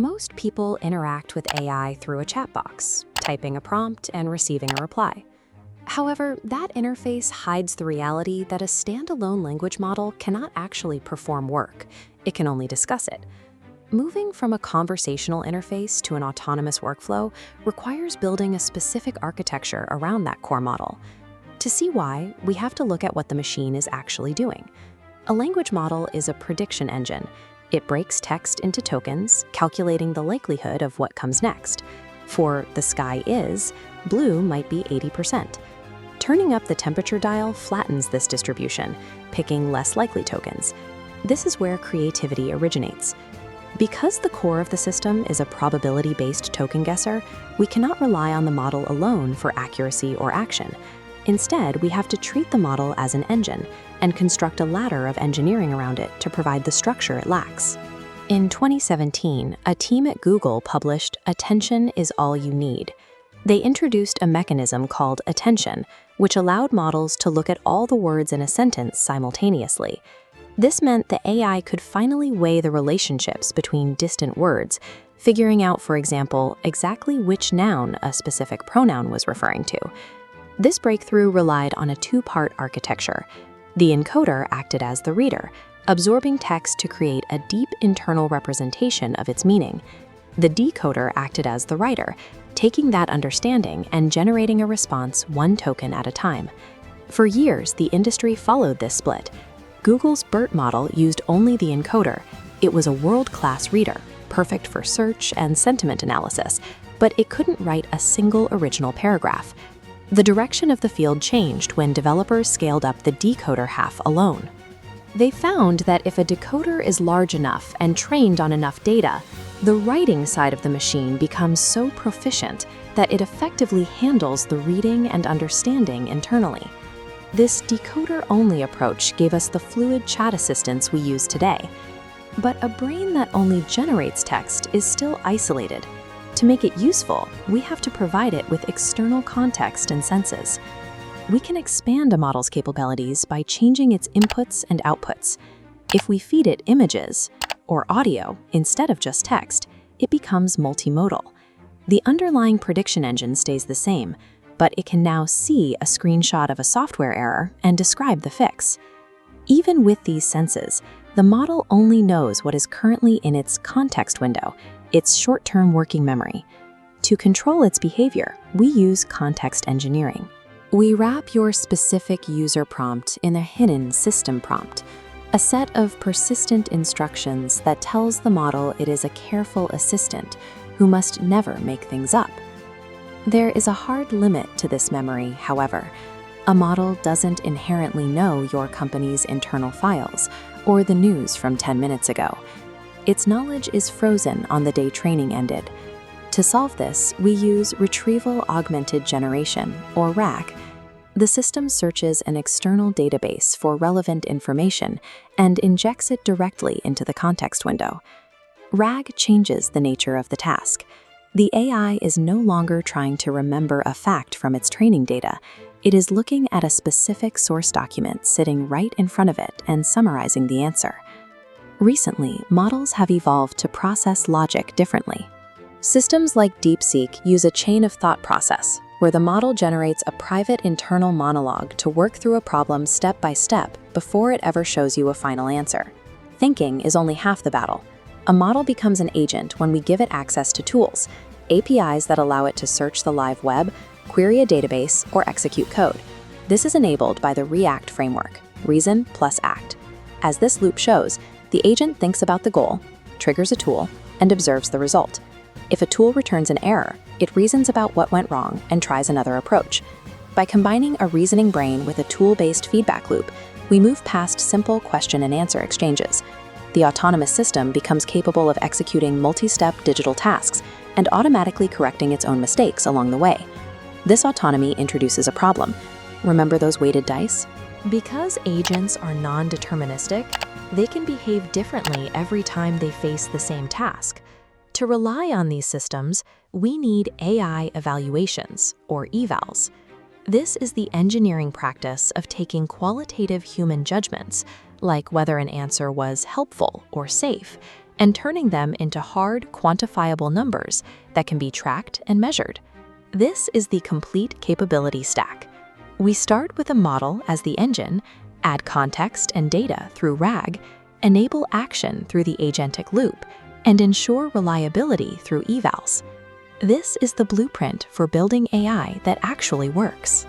Most people interact with AI through a chat box, typing a prompt and receiving a reply. However, that interface hides the reality that a standalone language model cannot actually perform work. It can only discuss it. Moving from a conversational interface to an autonomous workflow requires building a specific architecture around that core model. To see why, we have to look at what the machine is actually doing. A language model is a prediction engine. It breaks text into tokens, calculating the likelihood of what comes next. For "the sky is," blue might be 80%. Turning up the temperature dial flattens this distribution, picking less likely tokens. This is where creativity originates. Because the core of the system is a probability-based token guesser, we cannot rely on the model alone for accuracy or action. Instead, we have to treat the model as an engine and construct a ladder of engineering around it to provide the structure it lacks. In 2017, a team at Google published "Attention is All You Need." They introduced a mechanism called attention, which allowed models to look at all the words in a sentence simultaneously. This meant the AI could finally weigh the relationships between distant words, figuring out, for example, exactly which noun a specific pronoun was referring to. This breakthrough relied on a two-part architecture. The encoder acted as the reader, absorbing text to create a deep internal representation of its meaning. The decoder acted as the writer, taking that understanding and generating a response one token at a time. For years, the industry followed this split. Google's BERT model used only the encoder. It was a world-class reader, perfect for search and sentiment analysis, but it couldn't write a single original paragraph. The direction of the field changed when developers scaled up the decoder half alone. They found that if a decoder is large enough and trained on enough data, the writing side of the machine becomes so proficient that it effectively handles the reading and understanding internally. This decoder-only approach gave us the fluid chat assistants we use today. But a brain that only generates text is still isolated. To make it useful, we have to provide it with external context and senses. We can expand a model's capabilities by changing its inputs and outputs. If we feed it images or audio instead of just text, it becomes multimodal. The underlying prediction engine stays the same, but it can now see a screenshot of a software error and describe the fix. Even with these senses, the model only knows what is currently in its context window, its short-term working memory. To control its behavior, we use context engineering. We wrap your specific user prompt in a hidden system prompt, a set of persistent instructions that tells the model it is a careful assistant who must never make things up. There is a hard limit to this memory, however. A model doesn't inherently know your company's internal files or the news from 10 minutes ago. Its knowledge is frozen on the day training ended. To solve this, we use Retrieval-Augmented Generation, or RAG. The system searches an external database for relevant information and injects it directly into the context window. RAG changes the nature of the task. The AI is no longer trying to remember a fact from its training data. It is looking at a specific source document sitting right in front of it and summarizing the answer. Recently, models have evolved to process logic differently. Systems like DeepSeek use a chain of thought process, where the model generates a private internal monologue to work through a problem step by step before it ever shows you a final answer. Thinking is only half the battle. A model becomes an agent when we give it access to tools, APIs that allow it to search the live web, query a database, or execute code. This is enabled by the ReACT framework, reason plus act. As this loop shows, the agent thinks about the goal, triggers a tool, and observes the result. If a tool returns an error, it reasons about what went wrong and tries another approach. By combining a reasoning brain with a tool-based feedback loop, we move past simple question and answer exchanges. The autonomous system becomes capable of executing multi-step digital tasks and automatically correcting its own mistakes along the way. This autonomy introduces a problem. Remember those weighted dice? Because agents are non-deterministic, they can behave differently every time they face the same task. To rely on these systems, we need AI evaluations, or Evals. This is the engineering practice of taking qualitative human judgments, like whether an answer was helpful or safe, and turning them into hard, quantifiable numbers that can be tracked and measured. This is the complete capability stack. We start with a model as the engine, add context and data through RAG, enable action through the agentic loop, and ensure reliability through Evals. This is the blueprint for building AI that actually works.